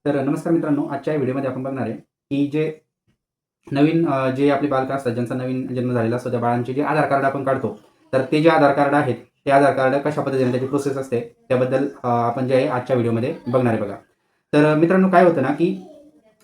तर नमस्कार मित्रांनो, आजच्या व्हिडिओमध्ये आपण बघणार आहे की जे नवीन जे आपले बालकं असतात, ज्यांचा नवीन जन्म झालेला असतो, त्या बाळांचे जे आधार कार्ड आपण काढतो, तर ते जे आधार कार्ड आहेत, ते आधार कार्ड कशा पद्धतीने त्याची प्रोसेस असते, त्याबद्दल आपण जे आहे आजच्या व्हिडिओमध्ये बघणार आहे बघा. तर मित्रांनो, काय होतं ना की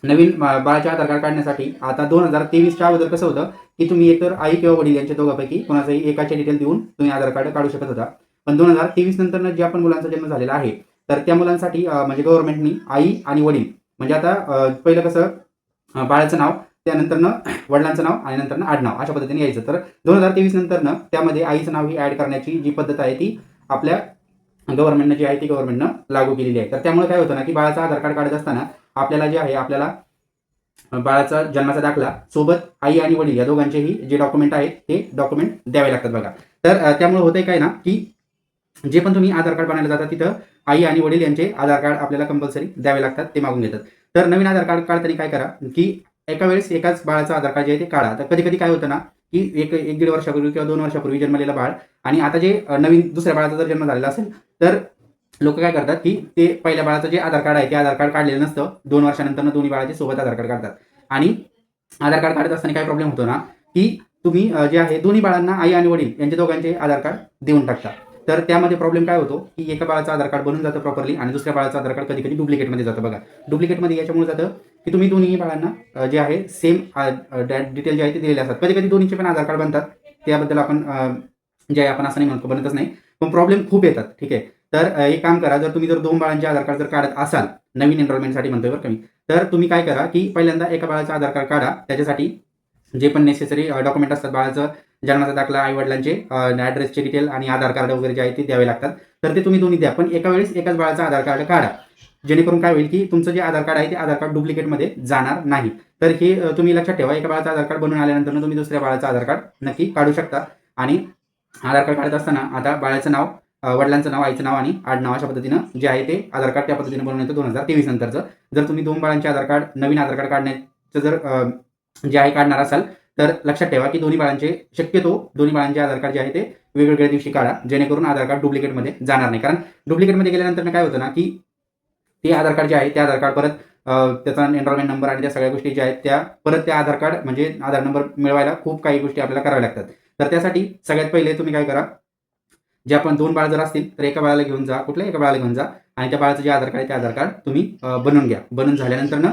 नवीन बाळाचे आधार कार्ड काढण्यासाठी आता 2023च्या अगोदर कसं होतं की तुम्ही एकतर आई किंवा वडील यांच्या दोघांपैकी कोणाचाही एकाचे डिटेल देऊन तुम्ही आधार कार्ड काढू शकत होता. पण 2023 नंतर जे आपण मुलांचा जन्म झालेला आहे, तर त्या मुलांसाठी म्हणजे गव्हर्नमेंटनी आई आणि वडील म्हणजे आता पहिलं कसं बाळाचं नाव, त्यानंतरनं वडिलांचं नाव आणि नंतरनं आडनाव अशा पद्धतीने यायचं. तर 2023 नंतरनं त्यामध्ये आईचं नाव ही ॲड करण्याची जी पद्धत आहे ती आपल्या गव्हर्नमेंटनं जी आहे ती गव्हर्नमेंटनं लागू केलेली आहे. तर त्यामुळे काय होतं ना की बाळाचं आधार कार्ड काढत असताना आपल्याला जे आहे आपल्याला बाळाचा जन्माचा दाखला सोबत आई आणि वडील या दोघांचेही जे डॉक्युमेंट आहेत ते डॉक्युमेंट द्यावे लागतात बघा. तर त्यामुळे होतंय काय ना की जे पण तुम्ही आधार कार्ड बनायला जाता तिथं आई आणि वडील यांचे आधार कार्ड आपल्याला कंपल्सरी द्यावे लागतात, ते मागून घेतात. तर नवीन आधार कार्ड काढताना काय करा की एका वेळेस एकाच बाळाचं आधार कार्ड जे आहे ते काढा. तर कधी कधी काय होतं ना की एक दीड वर्षापूर्वी किंवा 2 वर्षापूर्वी जन्मलेलं बाळ आणि आता जे नवीन दुसऱ्या बाळाचा जर जन्म झालेला असेल, तर लोक काय करतात की ते पहिल्या बाळाचं जे आधार कार्ड आहे ते आधार कार्ड काढलेलं नसतं. 2 वर्षानंतर दोन्ही बाळाचे सोबत आधार कार्ड काढतात आणि आधार कार्ड काढत असताना काय प्रॉब्लेम होतो ना की तुम्ही जे आहे दोन्ही बाळांना आई आणि वडील यांच्या दोघांचे आधार कार्ड देऊन टाकता. तर त्यामध्ये प्रॉब्लेम काय होतो की एका बाळाचं आधार कार्ड बनून जातं प्रॉपरली आणि दुसऱ्या बाळाचं आधार कार्ड कधी कधी डुप्लिकेटमध्ये जातं बघा. डुप्लिकेटमध्ये याच्यामुळे जातं की तुम्ही दोन्ही बाळांना जे आहे सेम डिटेल जे आहे ते दिलेले असतात. कधी कधी दोन्हीचे पण आधार कार्ड बनतात, त्याबद्दल आपण जे आहे आपण असं नाही म्हणतो बनतच नाही, पण प्रॉब्लेम खूप येतात. ठीक आहे. तर एक काम करा, जर तुम्ही 2 बाळांचे आधार कार्ड जर काढत असाल नवीन एनरोलमेंटसाठी म्हणतोय बरं का मी, तर तुम्ही काय करा की पहिल्यांदा एका बाळाचं आधार कार्ड काढा. त्याच्यासाठी जे पण नेसेसरी डॉक्युमेंट असतात, बाळाचं जन्माचा दाखला, आई वडिलांचे ॲड्रेसचे डिटेल आणि आधार कार्ड वगैरे जे आहे ते द्यावे लागतात. तर ते तुम्ही दोन्ही द्या, पण एका वेळेस एकाच बाळाचं आधार कार्ड काढा. जेणेकरून काय होईल की तुमचं जे आधार कार्ड आहे ते आधार कार्ड डुप्लिकेटमध्ये जाणार नाही. तर हे तुम्ही लक्षात ठेवा. एका बाळाचं आधार कार्ड बनवून आल्यानंतर तुम्ही दुसऱ्या बाळाचं आधार कार्ड नक्की काढू शकता. आणि आधार कार्ड काढत असताना आता बाळाचं नाव, वडिलांचं नाव, आईचं नाव आणि आडनाव अशा पद्धतीनं जे आहे ते आधार कार्ड त्या पद्धतीने बनवून येतं 2023 नंतरचं. जर तुम्ही 2 बाळांचे आधार कार्ड, नवीन आधार कार्ड काढण्याचं जर जे आहे काढणार असाल, तर लक्षात ठेवा की शक्यतो दोन्ही बाळांचे आधार कार्ड जे आहे ते वेगवेगळ्या दिवशी काढा, जेणेकरून आधार कार्ड डुप्लिकेटमध्ये जाणार नाही. कारण डुप्लिकेटमध्ये गेल्यानंतर काय होतं ना की ते आधार कार्ड जे आहे ते आधार कार्ड परत त्याचा एनरोलमेंट नंबर आणि त्या सगळ्या गोष्टी ज्या आहेत त्या परत त्या आधार कार्ड म्हणजे आधार नंबर मिळवायला खूप काही गोष्टी आपल्याला कराव्या लागतात. तर त्यासाठी सगळ्यात पहिले तुम्ही काय करा, जे आपण 2 बाळ जर असतील तर एका बाळाला घेऊन जा, कुठल्याही एका बाळाला घेऊन जा आणि त्या बाळाचं जे आधार कार्ड आहे ते आधार कार्ड तुम्ही बनवून घ्या. बनवून झाल्यानंतर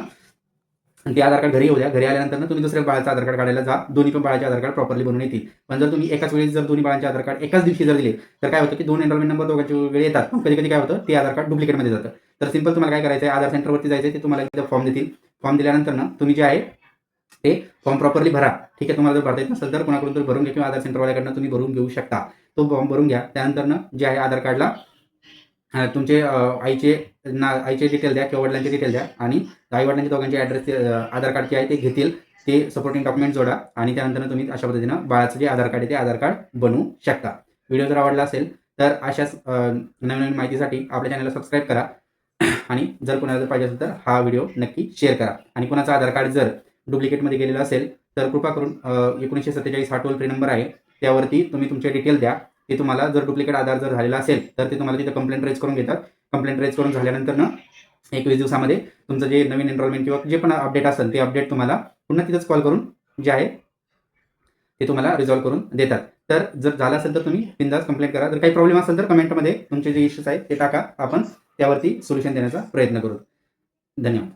ते आधार कार्ड घरी येऊ द्या. घरी आल्यानंतर तुम्ही दुसऱ्या बाळाचं आधार कार्ड काढायला जा. दोन्ही पण बाळाचे आधार कार्ड प्रॉपरली बनवून येतील. पण जर तुम्ही एकाच वेळेस जर दोन्ही बाळांचे आधार कार्ड एकाच दिवशी जर दिले, तर काय होतं की 2 एनरोलमेंट नंबर दोघांचे वेगळे येतात. पण कधी-कधी काय होतं ते आधार कार्ड डुप्लिकेटमध्ये जातं. तर सिंपल तुम्हाला काय करायचं आहे, आधार सेंटरवरती जायचं आहे. ते तुम्हाला एकदा फॉर्म देतील. फॉर्म दिल्यानंतर तुम्ही जे आहे ते फॉर्म प्रॉपरली भरा. ठीक आहे. तुम्हाला जर भरता येत नसेल तर कोणाकडून तरी भरून घ्या किंवा आधार सेंटरवाल्याकडनं तुम्ही भरून घेऊ शकता. तो फॉर्म भरून घ्या. त्यानंतर जे आहे आधार कार्डला तुमचे आईचे डिटेल द्या किंवा वडिलांचे डिटेल द्या आणि आई-वडिलांचे दोघांचे ॲड्रेस आधार कार्ड जे आहे ते घेतील. ते सपोर्टिंग डॉक्युमेंट जोडा आणि त्यानंतर तुम्ही अशा पद्धतीनं बाळाचं जे आधार कार्ड आहे ते आधार कार्ड बनवू शकता. व्हिडिओ जर आवडला असेल तर अशाच नवीन माहितीसाठी आपल्या चॅनलला सबस्क्राईब करा आणि जर कोणाला जर पाहिजे असेल तर हा व्हिडिओ नक्की शेअर करा. आणि कोणाचं आधार कार्ड जर डुप्लिकेटमध्ये गेलेलं असेल तर कृपा करून 1947 हा टोल फ्री नंबर आहे, त्यावरती तुम्ही तुमचे डिटेल द्या. ते तुम्हाला जर डुप्लिकेट आधार जर झालेला असेल तर ते तुम्हाला तिथं कंप्लेंट रेज करून घेतात. कंप्लेंट रेज करून झाल्यानंतर 21 दिवसामध्ये तुमचं जे नवीन एनरोलमेंट किंवा जे पण अपडेट असेल ते अपडेट तुम्हाला पुन्हा तिथंच कॉल करून जे आहे ते तुम्हाला रिझॉल्व्ह करून देतात. तर जर झालं असेल तर तुम्ही बिनधास्त कंप्लेंट करा. जर काही प्रॉब्लेम असेल तर कमेंटमध्ये तुमचे जे इश्यूज आहेत ते टाका. आपण त्यावरती सोल्युशन देण्याचा प्रयत्न करू. धन्यवाद.